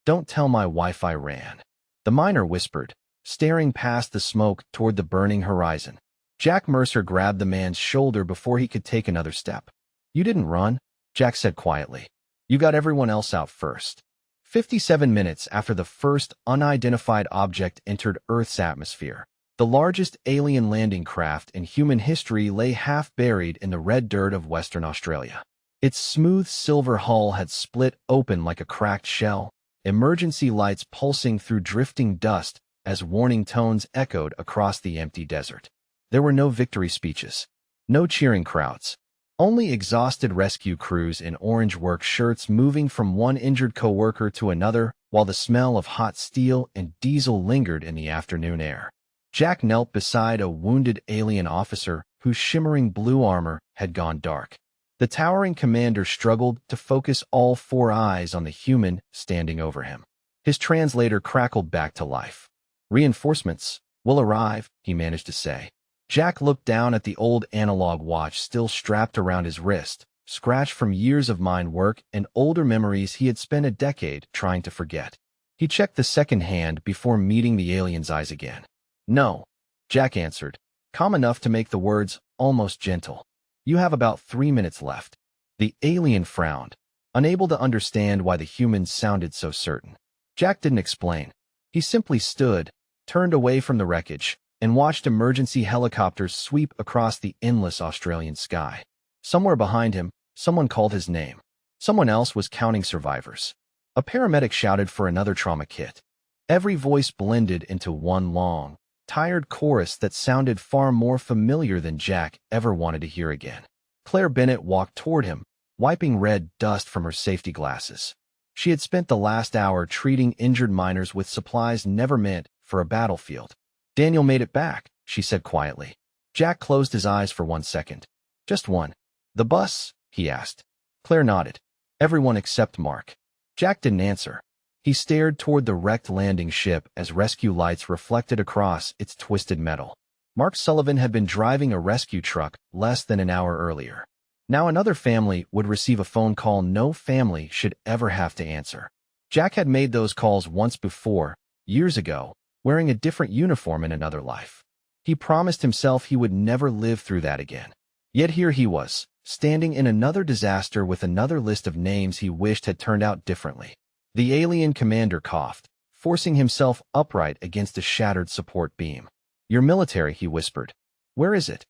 Don't tell my Wi-Fi ran. The miner whispered, staring past the smoke toward the burning horizon. Jack Mercer grabbed the man's shoulder before he could take another step. You didn't run, Jack said quietly. You got everyone else out first. 57 minutes after the first unidentified object entered Earth's atmosphere, the largest alien landing craft in human history lay half buried in the red dirt of Western Australia. Its smooth silver hull had split open like a cracked shell, emergency lights pulsing through drifting dust as warning tones echoed across the empty desert. There were no victory speeches, no cheering crowds, only exhausted rescue crews in orange work shirts moving from one injured coworker to another while the smell of hot steel and diesel lingered in the afternoon air. Jack knelt beside a wounded alien officer whose shimmering blue armor had gone dark. The towering commander struggled to focus all four eyes on the human standing over him. His translator crackled back to life. Reinforcements will arrive, he managed to say. Jack looked down at the old analog watch still strapped around his wrist, scratched from years of mine work and older memories he had spent a decade trying to forget. He checked the second hand before meeting the alien's eyes again. No, Jack answered, calm enough to make the words almost gentle. You have about 3 minutes left. The alien frowned, unable to understand why the humans sounded so certain. Jack didn't explain. He simply stood, turned away from the wreckage, and watched emergency helicopters sweep across the endless Australian sky. Somewhere behind him, someone called his name. Someone else was counting survivors. A paramedic shouted for another trauma kit. Every voice blended into one long, tired chorus that sounded far more familiar than Jack ever wanted to hear again. Claire Bennett walked toward him, wiping red dust from her safety glasses. She had spent the last hour treating injured miners with supplies never meant for a battlefield. Daniel made it back, she said quietly. Jack closed his eyes for 1 second. Just one. The bus? He asked. Claire nodded. Everyone except Mark. Jack didn't answer. He stared toward the wrecked landing ship as rescue lights reflected across its twisted metal. Mark Sullivan had been driving a rescue truck less than an hour earlier. Now another family would receive a phone call no family should ever have to answer. Jack had made those calls once before, years ago, wearing a different uniform in another life. He promised himself he would never live through that again. Yet here he was, standing in another disaster with another list of names he wished had turned out differently. The alien commander coughed, forcing himself upright against a shattered support beam. Your military, he whispered. Where is it?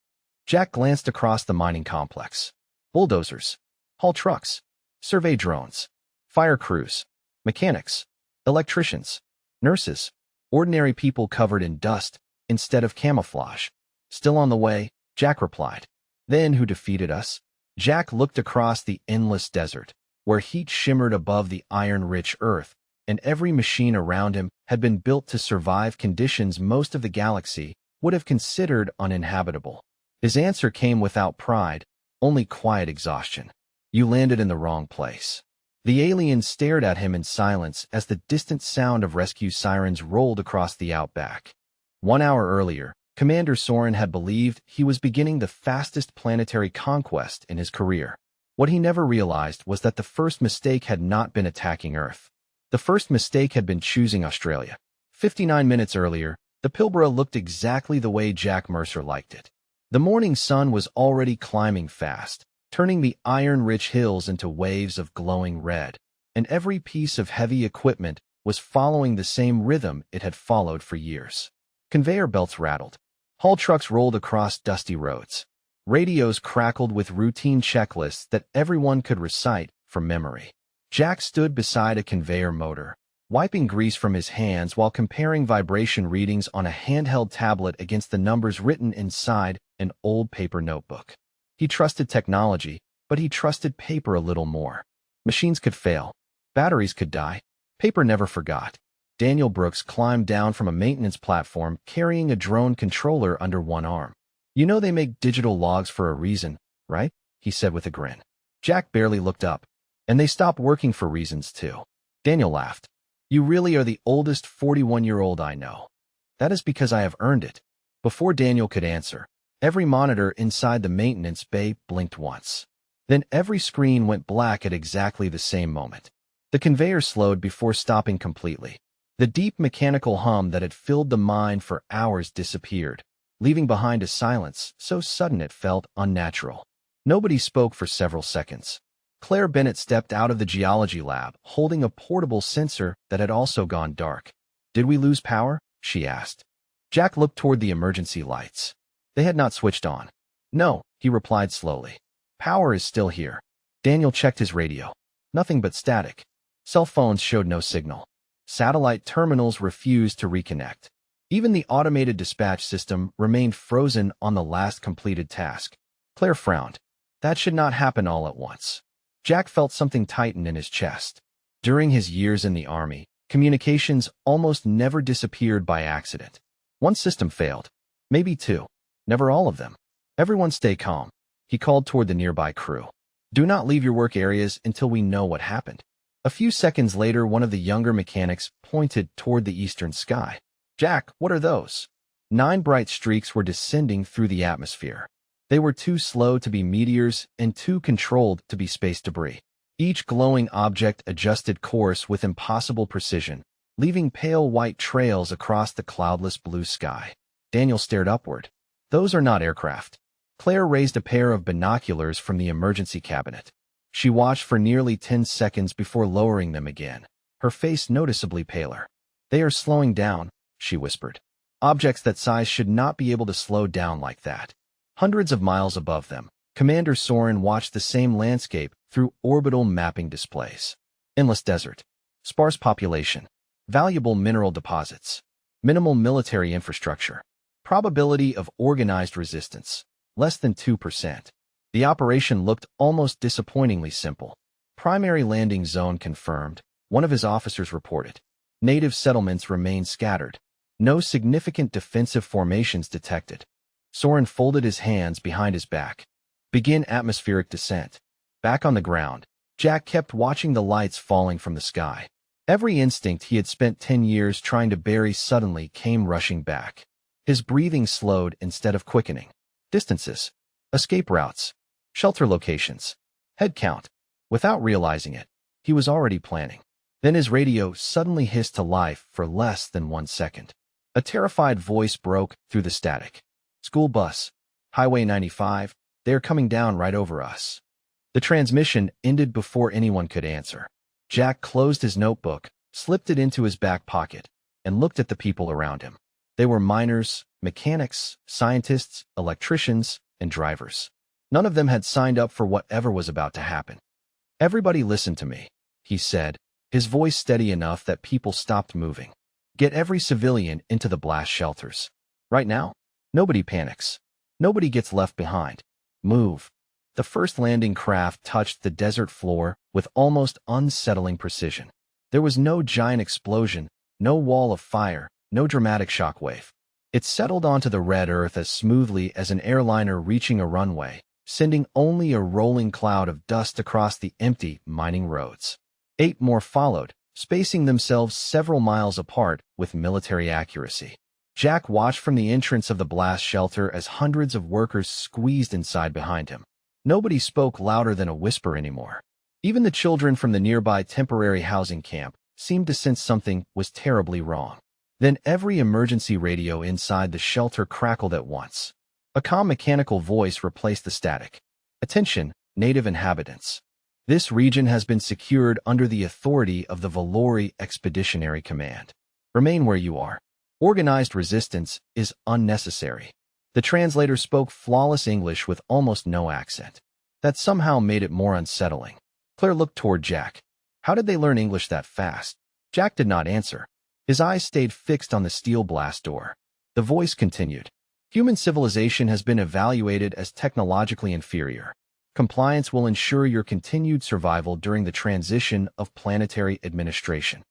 Jack glanced across the mining complex. Bulldozers, haul trucks, survey drones, fire crews, mechanics, electricians, nurses, ordinary people covered in dust instead of camouflage. Still on the way, Jack replied. Then who defeated us? Jack looked across the endless desert, where heat shimmered above the iron-rich earth, and every machine around him had been built to survive conditions most of the galaxy would have considered uninhabitable. His answer came without pride, only quiet exhaustion. You landed in the wrong place. The alien stared at him in silence as the distant sound of rescue sirens rolled across the outback. 1 hour earlier, Commander Soren had believed he was beginning the fastest planetary conquest in his career. What he never realized was that the first mistake had not been attacking Earth. The first mistake had been choosing Australia. 59 minutes earlier, the Pilbara looked exactly the way Jack Mercer liked it. The morning sun was already climbing fast, turning the iron-rich hills into waves of glowing red, and every piece of heavy equipment was following the same rhythm it had followed for years. Conveyor belts rattled. Haul trucks rolled across dusty roads. Radios crackled with routine checklists that everyone could recite from memory. Jack stood beside a conveyor motor, wiping grease from his hands while comparing vibration readings on a handheld tablet against the numbers written inside an old paper notebook. He trusted technology, but he trusted paper a little more. Machines could fail. Batteries could die. Paper never forgot. Daniel Brooks climbed down from a maintenance platform carrying a drone controller under one arm. You know they make digital logs for a reason, right? He said with a grin. Jack barely looked up. And they stopped working for reasons too. Daniel laughed. You really are the oldest 41-year-old I know. That is because I have earned it. Before Daniel could answer, every monitor inside the maintenance bay blinked once. Then every screen went black at exactly the same moment. The conveyor slowed before stopping completely. The deep mechanical hum that had filled the mine for hours disappeared, leaving behind a silence so sudden it felt unnatural. Nobody spoke for several seconds. Claire Bennett stepped out of the geology lab, holding a portable sensor that had also gone dark. "Did we lose power?" she asked. Jack looked toward the emergency lights. They had not switched on. "No," he replied slowly. "Power is still here." Daniel checked his radio. Nothing but static. Cell phones showed no signal. Satellite terminals refused to reconnect. Even the automated dispatch system remained frozen on the last completed task. Claire frowned. That should not happen all at once. Jack felt something tighten in his chest. During his years in the army, communications almost never disappeared by accident. One system failed. Maybe two. Never all of them. "Everyone stay calm," he called toward the nearby crew. "Do not leave your work areas until we know what happened." A few seconds later, one of the younger mechanics pointed toward the eastern sky. "Jack, what are those?" 9 bright streaks were descending through the atmosphere. They were too slow to be meteors and too controlled to be space debris. Each glowing object adjusted course with impossible precision, leaving pale white trails across the cloudless blue sky. Daniel stared upward. "Those are not aircraft." Claire raised a pair of binoculars from the emergency cabinet. She watched for nearly 10 seconds before lowering them again, her face noticeably paler. "They are slowing down," she whispered. "Objects that size should not be able to slow down like that." Hundreds of miles above them, Commander Soren watched the same landscape through orbital mapping displays. Endless desert, sparse population, valuable mineral deposits, minimal military infrastructure, probability of organized resistance, less than 2%. The operation looked almost disappointingly simple. "Primary landing zone confirmed," one of his officers reported. "Native settlements remain scattered. No significant defensive formations detected." Soren folded his hands behind his back. "Begin atmospheric descent." Back on the ground, Jack kept watching the lights falling from the sky. Every instinct he had spent 10 years trying to bury suddenly came rushing back. His breathing slowed instead of quickening. Distances, escape routes, shelter locations, head count. Without realizing it, he was already planning. Then his radio suddenly hissed to life for less than 1 second. A terrified voice broke through the static. "School bus. Highway 95. They are coming down right over us." The transmission ended before anyone could answer. Jack closed his notebook, slipped it into his back pocket, and looked at the people around him. They were miners, mechanics, scientists, electricians, and drivers. None of them had signed up for whatever was about to happen. "Everybody listen to me," he said, his voice steady enough that people stopped moving. "Get every civilian into the blast shelters. Right now. Nobody panics. Nobody gets left behind. Move." The first landing craft touched the desert floor with almost unsettling precision. There was no giant explosion, no wall of fire, no dramatic shockwave. It settled onto the red earth as smoothly as an airliner reaching a runway, sending only a rolling cloud of dust across the empty mining roads. 8 more followed, spacing themselves several miles apart with military accuracy. Jack watched from the entrance of the blast shelter as hundreds of workers squeezed inside behind him. Nobody spoke louder than a whisper anymore. Even the children from the nearby temporary housing camp seemed to sense something was terribly wrong. Then every emergency radio inside the shelter crackled at once. A calm mechanical voice replaced the static. "Attention, native inhabitants. This region has been secured under the authority of the Valori Expeditionary Command. Remain where you are. Organized resistance is unnecessary." The translator spoke flawless English with almost no accent. That somehow made it more unsettling. Claire looked toward Jack. How did they learn English that fast? Jack did not answer. His eyes stayed fixed on the steel blast door. The voice continued. "Human civilization has been evaluated as technologically inferior. Compliance will ensure your continued survival during the transition of planetary administration."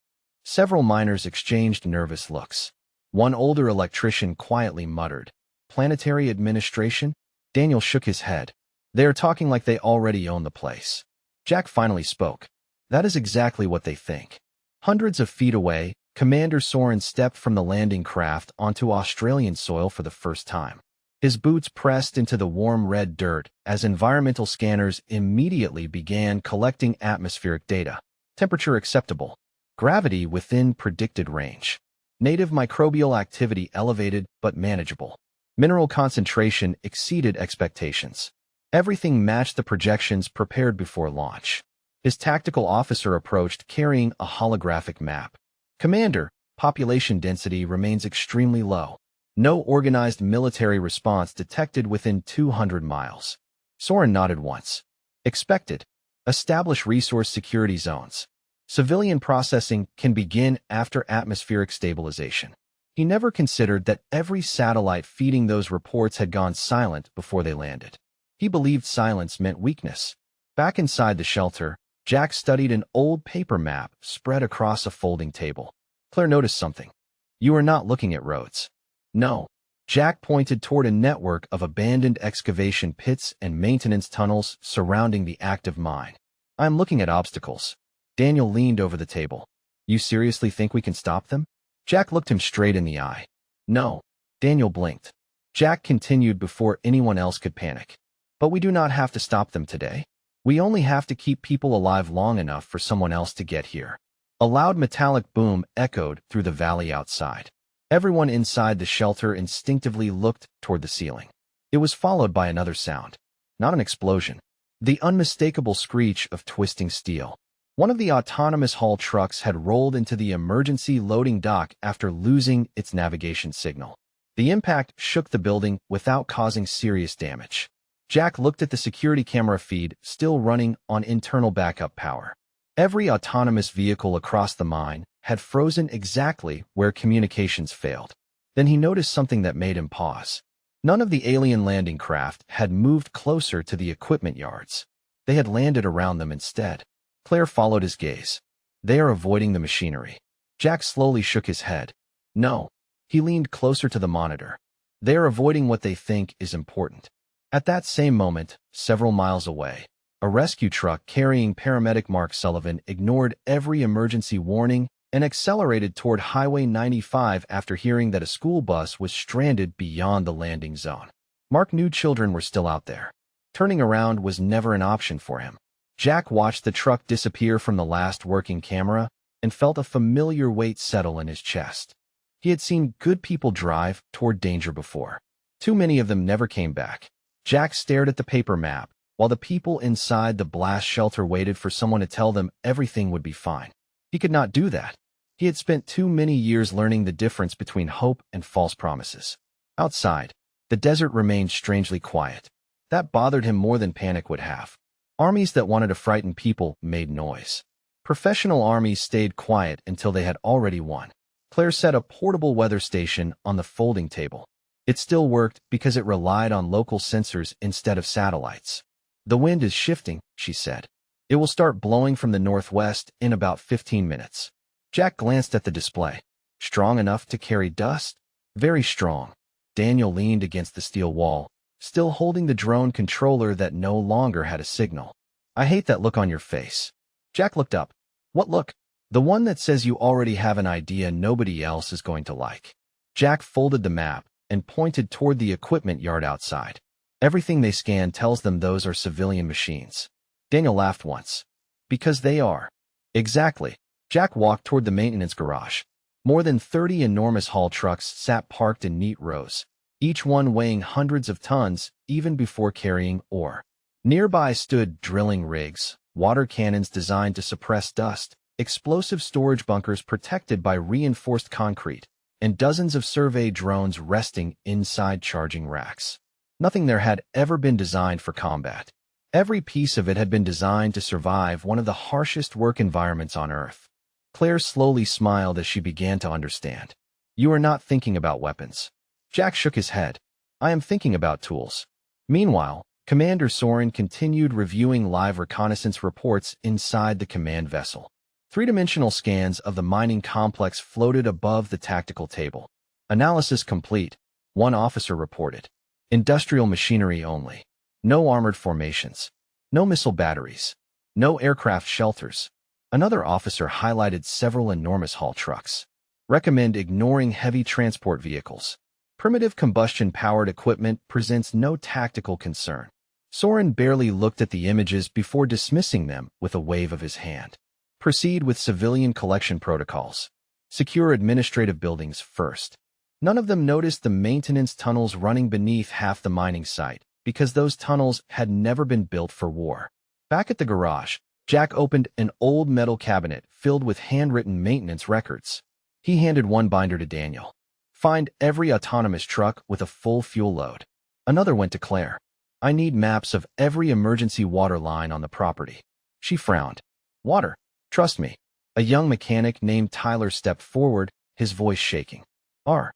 Several miners exchanged nervous looks. One older electrician quietly muttered, "Planetary administration?" Daniel shook his head. "They are talking like they already own the place." Jack finally spoke. "That is exactly what they think." Hundreds of feet away, Commander Soren stepped from the landing craft onto Australian soil for the first time. His boots pressed into the warm red dirt as environmental scanners immediately began collecting atmospheric data. Temperature acceptable. Gravity within predicted range. Native microbial activity elevated but manageable. Mineral concentration exceeded expectations. Everything matched the projections prepared before launch. His tactical officer approached carrying a holographic map. Commander, population density remains extremely low. No organized military response detected within 200 miles. Soren nodded once. Expected. Establish resource security zones. Civilian processing can begin after atmospheric stabilization. He never considered that every satellite feeding those reports had gone silent before they landed. He believed silence meant weakness. Back inside the shelter, Jack studied an old paper map spread across a folding table. Claire noticed something. You are not looking at roads. No. Jack pointed toward a network of abandoned excavation pits and maintenance tunnels surrounding the active mine. I am looking at obstacles. Daniel leaned over the table. You seriously think we can stop them? Jack looked him straight in the eye. No. Daniel blinked. Jack continued before anyone else could panic. But we do not have to stop them today. We only have to keep people alive long enough for someone else to get here. A loud metallic boom echoed through the valley outside. Everyone inside the shelter instinctively looked toward the ceiling. It was followed by another sound. Not an explosion. The unmistakable screech of twisting steel. One of the autonomous haul trucks had rolled into the emergency loading dock after losing its navigation signal. The impact shook the building without causing serious damage. Jack looked at the security camera feed, still running on internal backup power. Every autonomous vehicle across the mine had frozen exactly where communications failed. Then he noticed something that made him pause. None of the alien landing craft had moved closer to the equipment yards. They had landed around them instead. Claire followed his gaze. They are avoiding the machinery. Jack slowly shook his head. No. He leaned closer to the monitor. They are avoiding what they think is important. At that same moment, several miles away, a rescue truck carrying paramedic Mark Sullivan ignored every emergency warning and accelerated toward Highway 95 after hearing that a school bus was stranded beyond the landing zone. Mark knew children were still out there. Turning around was never an option for him. Jack watched the truck disappear from the last working camera and felt a familiar weight settle in his chest. He had seen good people drive toward danger before. Too many of them never came back. Jack stared at the paper map, while the people inside the blast shelter waited for someone to tell them everything would be fine. He could not do that. He had spent too many years learning the difference between hope and false promises. Outside, the desert remained strangely quiet. That bothered him more than panic would have. Armies that wanted to frighten people made noise. Professional armies stayed quiet until they had already won. Claire set a portable weather station on the folding table. It still worked because it relied on local sensors instead of satellites. The wind is shifting, she said. It will start blowing from the northwest in about 15 minutes. Jack glanced at the display. Strong enough to carry dust? Very strong. Daniel leaned against the steel wall, still holding the drone controller that no longer had a signal. I hate that look on your face. Jack looked up. What look? The one that says you already have an idea nobody else is going to like. Jack folded the map and pointed toward the equipment yard outside. Everything they scan tells them those are civilian machines. Daniel laughed once. Because they are. Exactly. Jack walked toward the maintenance garage. More than 30 enormous haul trucks sat parked in neat rows, each one weighing hundreds of tons even before carrying ore. Nearby stood drilling rigs, water cannons designed to suppress dust, explosive storage bunkers protected by reinforced concrete, and dozens of survey drones resting inside charging racks. Nothing there had ever been designed for combat. Every piece of it had been designed to survive one of the harshest work environments on Earth. Claire slowly smiled as she began to understand. You are not thinking about weapons. Jack shook his head. I am thinking about tools. Meanwhile, Commander Soren continued reviewing live reconnaissance reports inside the command vessel. Three-dimensional scans of the mining complex floated above the tactical table. Analysis complete, one officer reported. Industrial machinery only. No armored formations. No missile batteries. No aircraft shelters. Another officer highlighted several enormous haul trucks. Recommend ignoring heavy transport vehicles. Primitive combustion-powered equipment presents no tactical concern. Soren barely looked at the images before dismissing them with a wave of his hand. Proceed with civilian collection protocols. Secure administrative buildings first. None of them noticed the maintenance tunnels running beneath half the mining site, because those tunnels had never been built for war. Back at the garage, Jack opened an old metal cabinet filled with handwritten maintenance records. He handed one binder to Daniel. Find every autonomous truck with a full fuel load. Another went to Claire. I need maps of every emergency water line on the property. She frowned. Water. Trust me. A young mechanic named Tyler stepped forward, his voice shaking. Are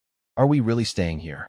we really staying here?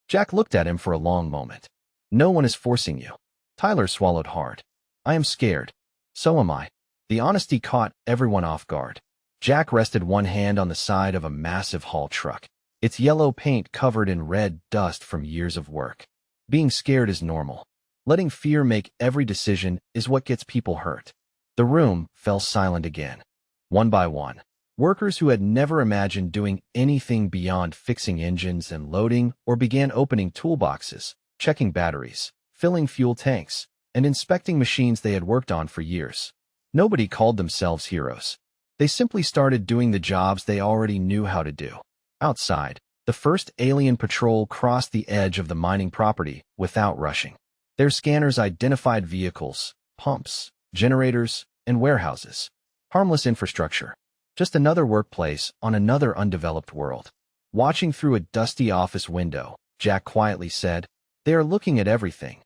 Jack looked at him for a long moment. No one is forcing you. Tyler swallowed hard. I am scared. So am I. The honesty caught everyone off guard. Jack rested one hand on the side of a massive haul truck, its yellow paint covered in red dust from years of work. Being scared is normal. Letting fear make every decision is what gets people hurt. The room fell silent again. One by one, workers who had never imagined doing anything beyond fixing engines and loading or began opening toolboxes, checking batteries, filling fuel tanks, and inspecting machines they had worked on for years. Nobody called themselves heroes. They simply started doing the jobs they already knew how to do. Outside, the first alien patrol crossed the edge of the mining property without rushing. Their scanners identified vehicles, pumps, generators, and warehouses. Harmless infrastructure. Just another workplace on another undeveloped world. Watching through a dusty office window, Jack quietly said, They are looking at everything,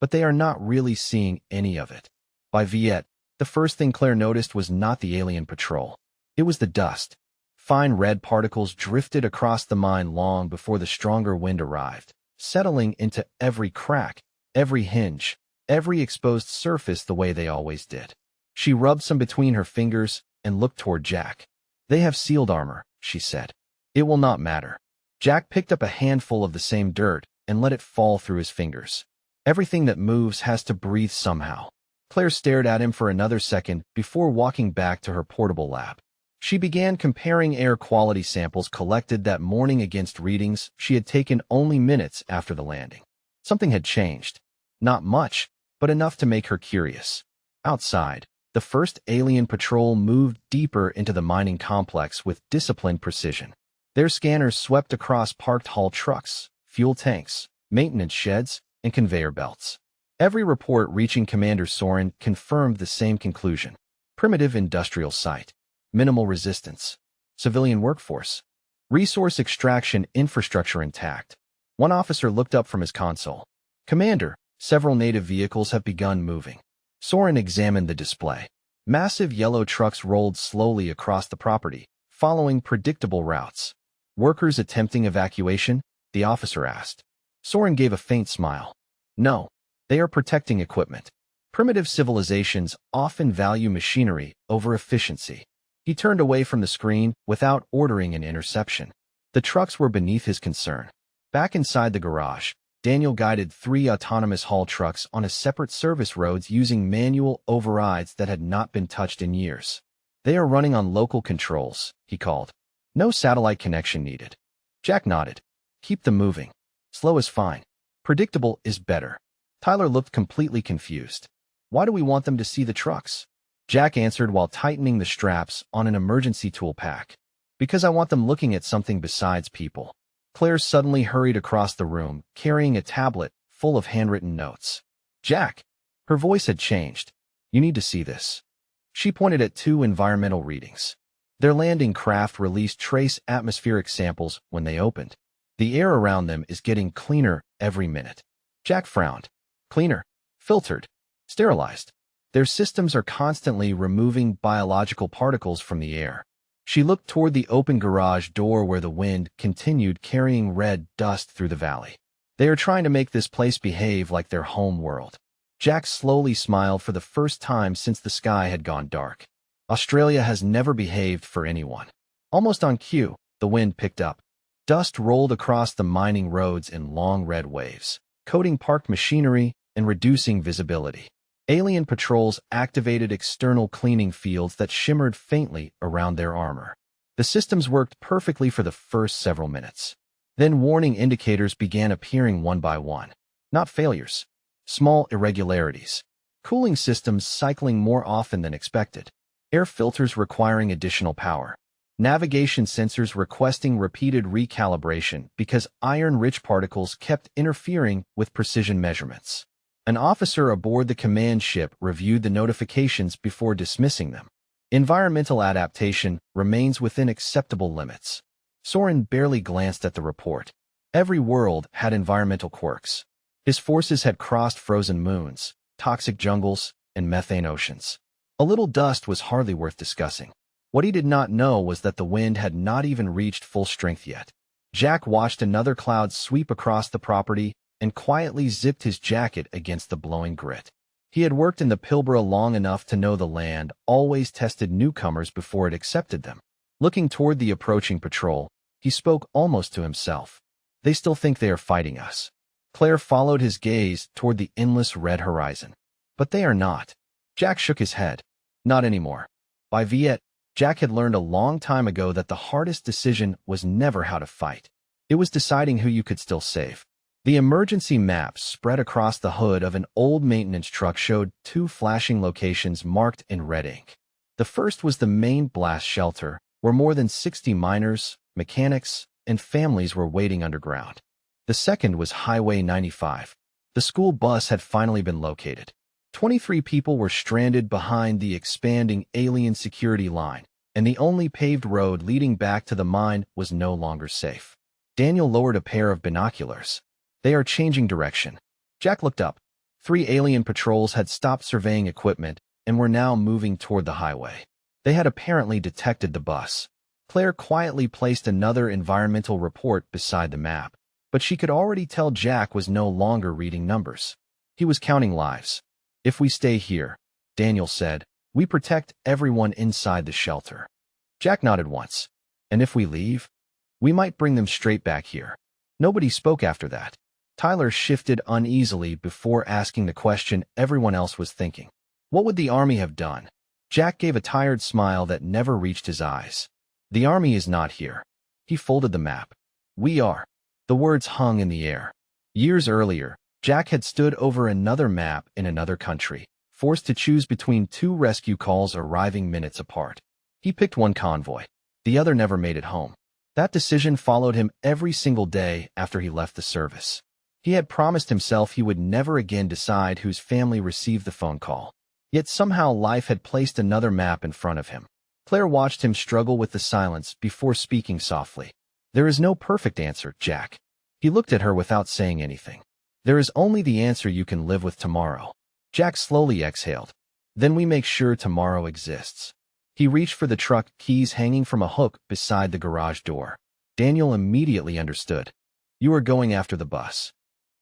but they are not really seeing any of it. By Viet, the first thing Claire noticed was not the alien patrol. It was the dust. Fine red particles drifted across the mine long before the stronger wind arrived, settling into every crack, every hinge, every exposed surface the way they always did. She rubbed some between her fingers and looked toward Jack. They have sealed armor, she said. It will not matter. Jack picked up a handful of the same dirt and let it fall through his fingers. Everything that moves has to breathe somehow. Claire stared at him for another second before walking back to her portable lab. She began comparing air quality samples collected that morning against readings she had taken only minutes after the landing. Something had changed. Not much, but enough to make her curious. Outside, the first alien patrol moved deeper into the mining complex with disciplined precision. Their scanners swept across parked haul trucks, fuel tanks, maintenance sheds, and conveyor belts. Every report reaching Commander Soren confirmed the same conclusion. Primitive industrial site. Minimal resistance. Civilian workforce. Resource extraction infrastructure intact. One officer looked up from his console. Commander, several native vehicles have begun moving. Soren examined the display. Massive yellow trucks rolled slowly across the property, following predictable routes. Workers attempting evacuation? The officer asked. Soren gave a faint smile. No. They are protecting equipment. Primitive civilizations often value machinery over efficiency. He turned away from the screen without ordering an interception. The trucks were beneath his concern. Back inside the garage, Daniel guided 3 autonomous haul trucks on a separate service roads using manual overrides that had not been touched in years. They are running on local controls, he called. No satellite connection needed. Jack nodded. Keep them moving. Slow is fine. Predictable is better. Tyler looked completely confused. Why do we want them to see the trucks? Jack answered while tightening the straps on an emergency tool pack. Because I want them looking at something besides people. Claire suddenly hurried across the room, carrying a tablet full of handwritten notes. Jack! Her voice had changed. You need to see this. She pointed at 2 environmental readings. Their landing craft released trace atmospheric samples when they opened. The air around them is getting cleaner every minute. Jack frowned. Cleaner, filtered, sterilized. Their systems are constantly removing biological particles from the air. She looked toward the open garage door where the wind continued carrying red dust through the valley. They are trying to make this place behave like their home world. Jack slowly smiled for the first time since the sky had gone dark. Australia has never behaved for anyone. Almost on cue, the wind picked up. Dust rolled across the mining roads in long red waves, coating parked machinery and reducing visibility. Alien patrols activated external cleaning fields that shimmered faintly around their armor. The systems worked perfectly for the first several minutes. Then warning indicators began appearing one by one. Not failures. Small irregularities. Cooling systems cycling more often than expected. air filters requiring additional power, navigation sensors requesting repeated recalibration because iron-rich particles kept interfering with precision measurements. An officer aboard the command ship reviewed the notifications before dismissing them. Environmental adaptation remains within acceptable limits. Soren barely glanced at the report. Every world had environmental quirks. His forces had crossed frozen moons, toxic jungles, and methane oceans. A little dust was hardly worth discussing. What he did not know was that the wind had not even reached full strength yet. Jack watched another cloud sweep across the property and quietly zipped his jacket against the blowing grit. He had worked in the Pilbara long enough to know the land always tested newcomers before it accepted them. Looking toward the approaching patrol, he spoke almost to himself. They still think they are fighting us. Claire followed his gaze toward the endless red horizon. But they are not. Jack shook his head. Not anymore. By Viet, Jack had learned a long time ago that the hardest decision was never how to fight. It was deciding who you could still save. The emergency map spread across the hood of an old maintenance truck showed 2 flashing locations marked in red ink. The first was the main blast shelter, where more than 60 miners, mechanics, and families were waiting underground. The second was Highway 95. The school bus had finally been located. 23 people were stranded behind the expanding alien security line, and the only paved road leading back to the mine was no longer safe. Daniel lowered a pair of binoculars. They are changing direction. Jack looked up. 3 alien patrols had stopped surveying equipment and were now moving toward the highway. They had apparently detected the bus. Claire quietly placed another environmental report beside the map, but she could already tell Jack was no longer reading numbers. He was counting lives. If we stay here, Daniel said, we protect everyone inside the shelter. Jack nodded once. And if we leave? We might bring them straight back here. Nobody spoke after that. Tyler shifted uneasily before asking the question everyone else was thinking. What would the army have done? Jack gave a tired smile that never reached his eyes. The army is not here. He folded the map. We are. The words hung in the air. Years earlier, Jack had stood over another map in another country, forced to choose between 2 rescue calls arriving minutes apart. He picked one convoy. The other never made it home. That decision followed him every single day after he left the service. He had promised himself he would never again decide whose family received the phone call. Yet somehow life had placed another map in front of him. Claire watched him struggle with the silence before speaking softly. There is no perfect answer, Jack. He looked at her without saying anything. There is only the answer you can live with tomorrow. Jack slowly exhaled. Then we make sure tomorrow exists. He reached for the truck keys hanging from a hook beside the garage door. Daniel immediately understood. You are going after the bus.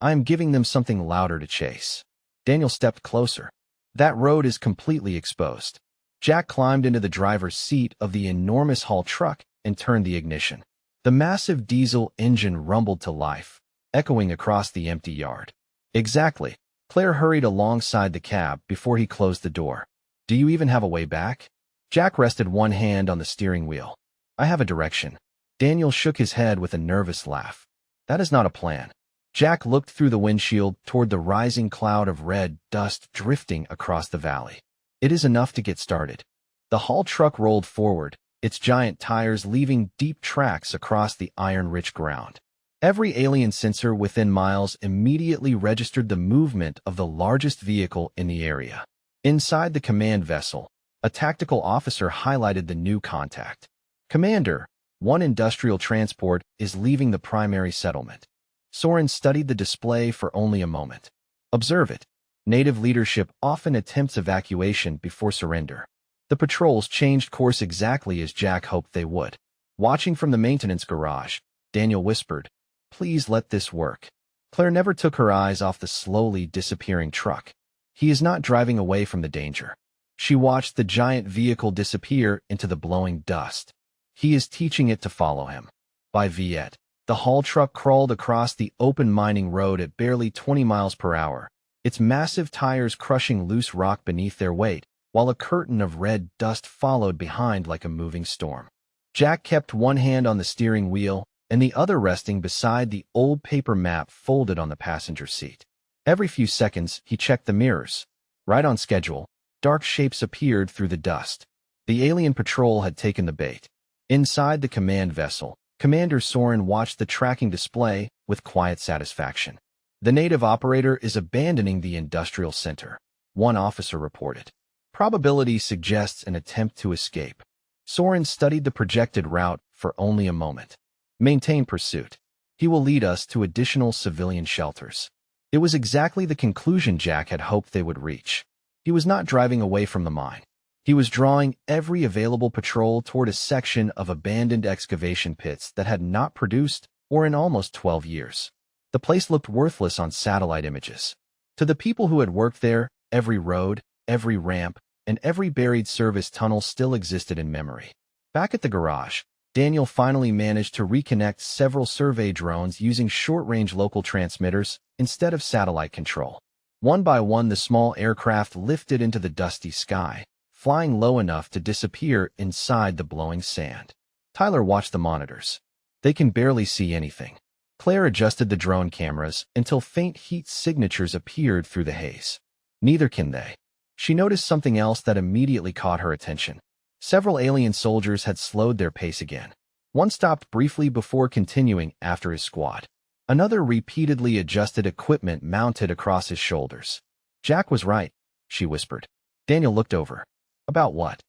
I am giving them something louder to chase. Daniel stepped closer. That road is completely exposed. Jack climbed into the driver's seat of the enormous haul truck and turned the ignition. The massive diesel engine rumbled to life, echoing across the empty yard. Exactly. Claire hurried alongside the cab before he closed the door. Do you even have a way back? Jack rested one hand on the steering wheel. I have a direction. Daniel shook his head with a nervous laugh. That is not a plan. Jack looked through the windshield toward the rising cloud of red dust drifting across the valley. It is enough to get started. The haul truck rolled forward, its giant tires leaving deep tracks across the iron-rich ground. Every alien sensor within miles immediately registered the movement of the largest vehicle in the area. Inside the command vessel, a tactical officer highlighted the new contact. Commander, one industrial transport is leaving the primary settlement. Soren studied the display for only a moment. Observe it. Native leadership often attempts evacuation before surrender. The patrols changed course exactly as Jack hoped they would. Watching from the maintenance garage, Daniel whispered, Please let this work. Claire never took her eyes off the slowly disappearing truck. He is not driving away from the danger. She watched the giant vehicle disappear into the blowing dust. He is teaching it to follow him. By Viet, the haul truck crawled across the open mining road at barely 20 miles per hour, its massive tires crushing loose rock beneath their weight, while a curtain of red dust followed behind like a moving storm. Jack kept one hand on the steering wheel and the other resting beside the old paper map folded on the passenger seat. Every few seconds, he checked the mirrors. Right on schedule, dark shapes appeared through the dust. The alien patrol had taken the bait. Inside the command vessel, Commander Soren watched the tracking display with quiet satisfaction. The native operator is abandoning the industrial center, one officer reported. Probability suggests an attempt to escape. Soren studied the projected route for only a moment. Maintain pursuit. He will lead us to additional civilian shelters. It was exactly the conclusion Jack had hoped they would reach. He was not driving away from the mine. He was drawing every available patrol toward a section of abandoned excavation pits that had not produced or in almost 12 years. The place looked worthless on satellite images. To the people who had worked there, every road, every ramp, and every buried service tunnel still existed in memory. Back at the garage, Daniel finally managed to reconnect several survey drones using short-range local transmitters instead of satellite control. One by one, the small aircraft lifted into the dusty sky, flying low enough to disappear inside the blowing sand. Tyler watched the monitors. They can barely see anything. Claire adjusted the drone cameras until faint heat signatures appeared through the haze. Neither can they. She noticed something else that immediately caught her attention. Several alien soldiers had slowed their pace again. One stopped briefly before continuing after his squad. Another repeatedly adjusted equipment mounted across his shoulders. Jack was right, she whispered. Daniel looked over. About what?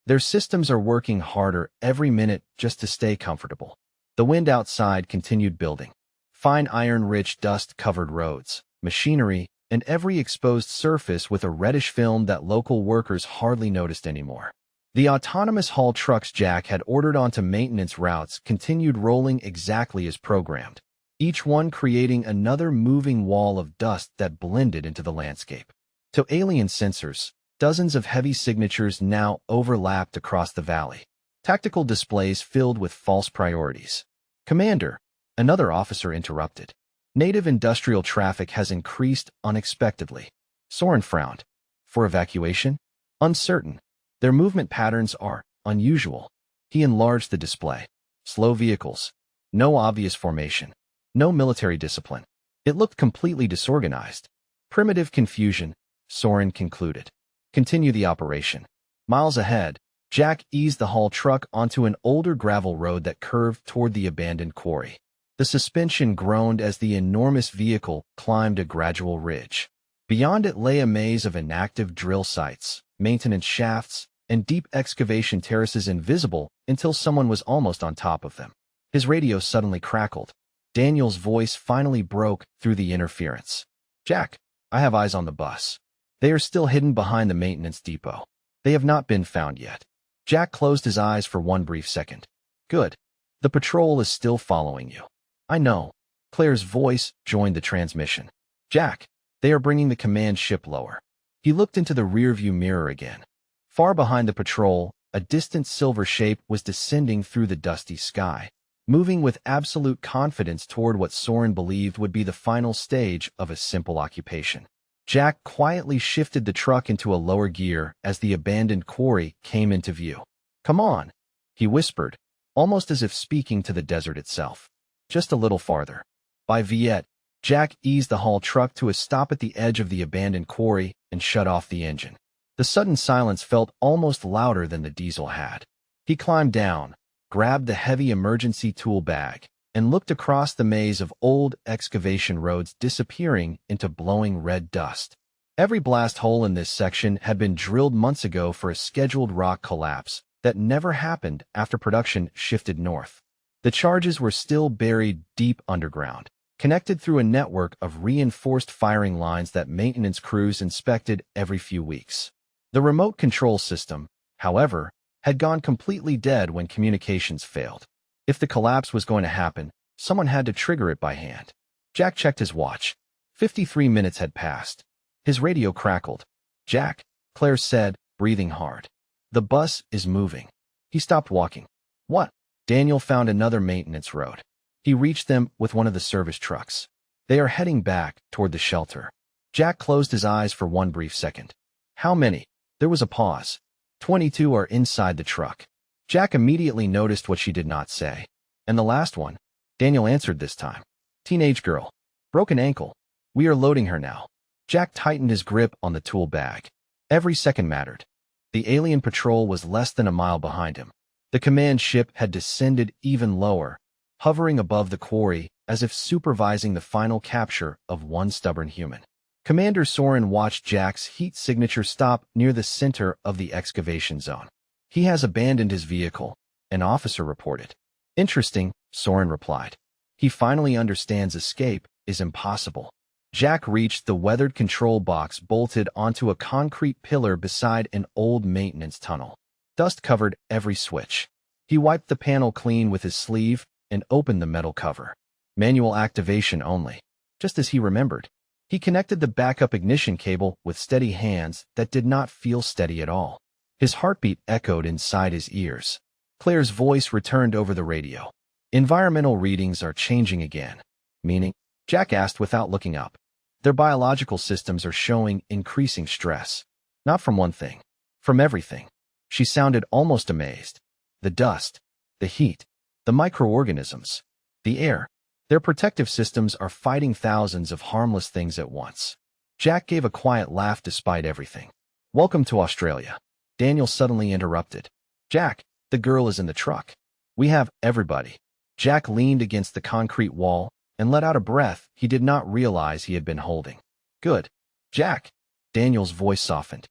Their systems are working harder every minute just to stay comfortable. The wind outside continued building. Fine iron-rich dust-covered roads, machinery, and every exposed surface with a reddish film that local workers hardly noticed anymore. The autonomous haul trucks Jack had ordered onto maintenance routes continued rolling exactly as programmed, each one creating another moving wall of dust that blended into the landscape. To alien sensors, dozens of heavy signatures now overlapped across the valley. Tactical displays filled with false priorities. Commander, another officer interrupted. Native industrial traffic has increased unexpectedly. Soren frowned. For evacuation? Uncertain. Their movement patterns are unusual. He enlarged the display. Slow vehicles. No obvious formation. No military discipline. It looked completely disorganized. Primitive confusion, Soren concluded. Continue the operation. Miles ahead, Jack eased the haul truck onto an older gravel road that curved toward the abandoned quarry. The suspension groaned as the enormous vehicle climbed a gradual ridge. Beyond it lay a maze of inactive drill sites, maintenance shafts, and deep excavation terraces invisible until someone was almost on top of them. His radio suddenly crackled. Daniel's voice finally broke through the interference. Jack, I have eyes on the bus. They are still hidden behind the maintenance depot. They have not been found yet. Jack closed his eyes for one brief second. Good. The patrol is still following you. I know. Claire's voice joined the transmission. Jack, they are bringing the command ship lower. He looked into the rearview mirror again. Far behind the patrol, a distant silver shape was descending through the dusty sky, moving with absolute confidence toward what Soren believed would be the final stage of a simple occupation. Jack quietly shifted the truck into a lower gear as the abandoned quarry came into view. Come on, he whispered, almost as if speaking to the desert itself. Just a little farther. By Viet, Jack eased the haul truck to a stop at the edge of the abandoned quarry and shut off the engine. The sudden silence felt almost louder than the diesel had. He climbed down, grabbed the heavy emergency tool bag, and looked across the maze of old excavation roads disappearing into blowing red dust. Every blast hole in this section had been drilled months ago for a scheduled rock collapse that never happened after production shifted north. The charges were still buried deep underground, connected through a network of reinforced firing lines that maintenance crews inspected every few weeks. The remote control system, however, had gone completely dead when communications failed. If the collapse was going to happen, someone had to trigger it by hand. Jack checked his watch. 53 minutes had passed. His radio crackled. Jack, Claire said, breathing hard. The bus is moving. He stopped walking. What? Daniel found another maintenance road. He reached them with one of the service trucks. They are heading back toward the shelter. Jack closed his eyes for one brief second. How many? There was a pause. 22 are inside the truck. Jack immediately noticed what she did not say. And the last one? Daniel answered this time. Teenage girl. Broken ankle. We are loading her now. Jack tightened his grip on the tool bag. Every second mattered. The alien patrol was less than a mile behind him. The command ship had descended even lower, hovering above the quarry as if supervising the final capture of one stubborn human. Commander Soren watched Jack's heat signature stop near the center of the excavation zone. "He has abandoned his vehicle," an officer reported. "Interesting," Soren replied. "He finally understands escape is impossible." Jack reached the weathered control box bolted onto a concrete pillar beside an old maintenance tunnel. Dust covered every switch. He wiped the panel clean with his sleeve and opened the metal cover. Manual activation only. Just as he remembered. He connected the backup ignition cable with steady hands that did not feel steady at all. His heartbeat echoed inside his ears. Claire's voice returned over the radio. "Environmental readings are changing again." "Meaning?" Jack asked without looking up. "Their biological systems are showing increasing stress. Not from one thing. From everything." She sounded almost amazed. "The dust, the heat, the microorganisms, the air. Their protective systems are fighting thousands of harmless things at once." Jack gave a quiet laugh despite everything. "Welcome to Australia." Daniel suddenly interrupted. "Jack, the girl is in the truck. We have everybody." Jack leaned against the concrete wall and let out a breath he did not realize he had been holding. "Good. Jack." Daniel's voice softened.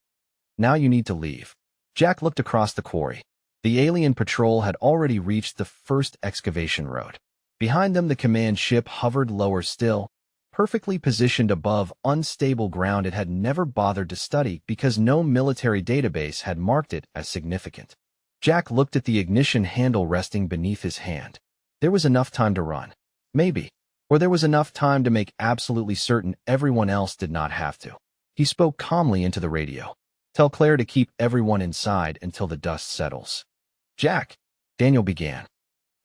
"Now you need to leave." Jack looked across the quarry. The alien patrol had already reached the first excavation road. Behind them, the command ship hovered lower still, perfectly positioned above unstable ground it had never bothered to study because no military database had marked it as significant. Jack looked at the ignition handle resting beneath his hand. There was enough time to run. Maybe. Or there was enough time to make absolutely certain everyone else did not have to. He spoke calmly into the radio. "Tell Claire to keep everyone inside until the dust settles." "Jack," Daniel began.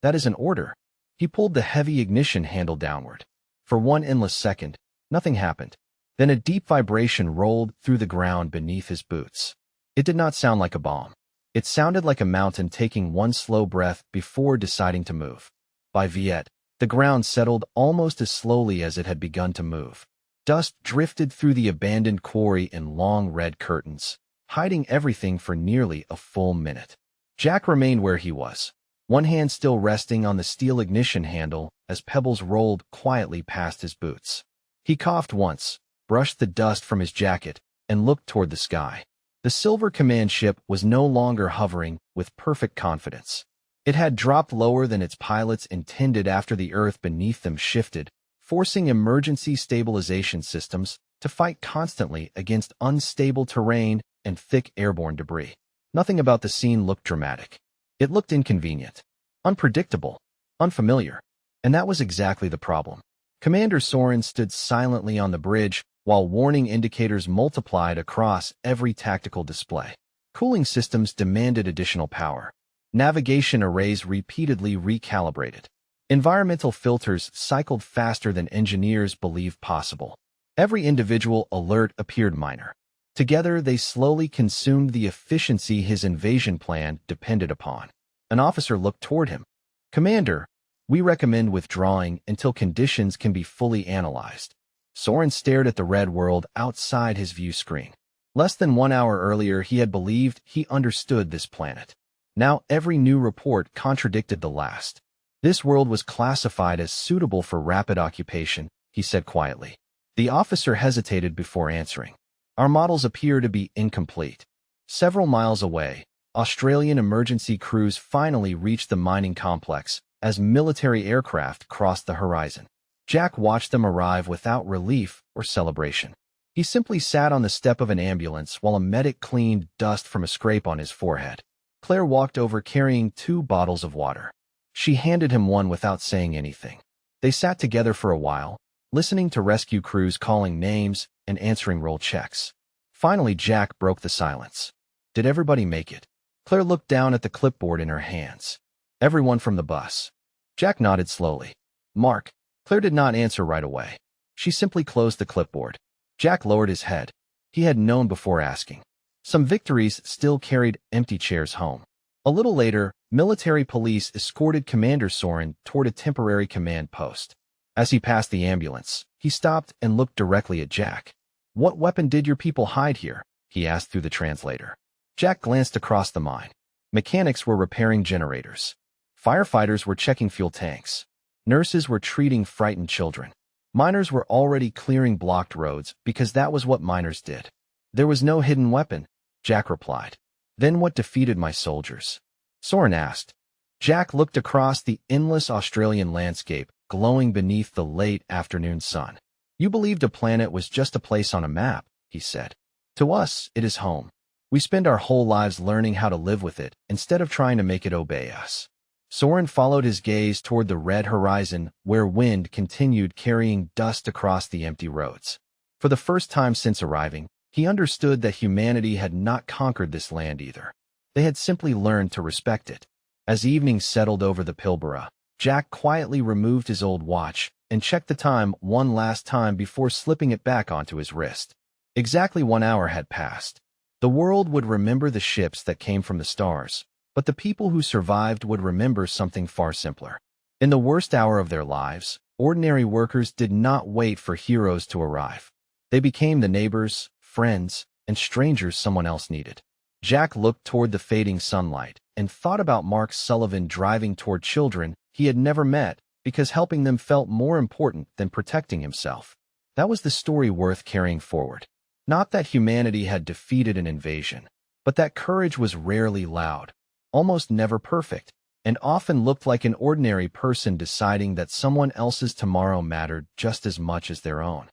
"That is an order." He pulled the heavy ignition handle downward. For one endless second, nothing happened. Then a deep vibration rolled through the ground beneath his boots. It did not sound like a bomb. It sounded like a mountain taking one slow breath before deciding to move. By Viet, the ground settled almost as slowly as it had begun to move. Dust drifted through the abandoned quarry in long red curtains, hiding everything for nearly a full minute. Jack remained where he was, one hand still resting on the steel ignition handle as pebbles rolled quietly past his boots. He coughed once, brushed the dust from his jacket, and looked toward the sky. The silver command ship was no longer hovering with perfect confidence. It had dropped lower than its pilots intended after the earth beneath them shifted, forcing emergency stabilization systems to fight constantly against unstable terrain and thick airborne debris. Nothing about the scene looked dramatic. It looked inconvenient, unpredictable, unfamiliar. And that was exactly the problem. Commander Soren stood silently on the bridge while warning indicators multiplied across every tactical display. Cooling systems demanded additional power. Navigation arrays repeatedly recalibrated. Environmental filters cycled faster than engineers believed possible. Every individual alert appeared minor. Together, they slowly consumed the efficiency his invasion plan depended upon. An officer looked toward him. "Commander, we recommend withdrawing until conditions can be fully analyzed." Soren stared at the red world outside his view screen. Less than 1 hour earlier, he had believed he understood this planet. Now every new report contradicted the last. "This world was classified as suitable for rapid occupation," he said quietly. The officer hesitated before answering. "Our models appear to be incomplete." Several miles away, Australian emergency crews finally reached the mining complex as military aircraft crossed the horizon. Jack watched them arrive without relief or celebration. He simply sat on the step of an ambulance while a medic cleaned dust from a scrape on his forehead. Claire walked over carrying 2 bottles of water. She handed him one without saying anything. They sat together for a while, listening to rescue crews calling names and answering roll checks. Finally, Jack broke the silence. "Did everybody make it?" Claire looked down at the clipboard in her hands. "Everyone from the bus." Jack nodded slowly. "Mark." Claire did not answer right away. She simply closed the clipboard. Jack lowered his head. He had known before asking. Some victories still carried empty chairs home. A little later, military police escorted Commander Soren toward a temporary command post. As he passed the ambulance, he stopped and looked directly at Jack. "What weapon did your people hide here?" he asked through the translator. Jack glanced across the mine. Mechanics were repairing generators. Firefighters were checking fuel tanks. Nurses were treating frightened children. Miners were already clearing blocked roads because that was what miners did. There was no hidden weapon, Jack replied. Then what defeated my soldiers? Soren asked. Jack looked across the endless Australian landscape, glowing beneath the late afternoon sun. You believed a planet was just a place on a map, he said. To us, it is home. We spend our whole lives learning how to live with it instead of trying to make it obey us. Soren followed his gaze toward the red horizon, where wind continued carrying dust across the empty roads. For the first time since arriving, he understood that humanity had not conquered this land either. They had simply learned to respect it. As evening settled over the Pilbara, Jack quietly removed his old watch and checked the time one last time before slipping it back onto his wrist. Exactly 1 hour had passed. The world would remember the ships that came from the stars, but the people who survived would remember something far simpler. In the worst hour of their lives, ordinary workers did not wait for heroes to arrive. They became the neighbors, friends, and strangers someone else needed. Jack looked toward the fading sunlight and thought about Mark Sullivan driving toward children he had never met because helping them felt more important than protecting himself. That was the story worth carrying forward. Not that humanity had defeated an invasion, but that courage was rarely loud, almost never perfect, and often looked like an ordinary person deciding that someone else's tomorrow mattered just as much as their own.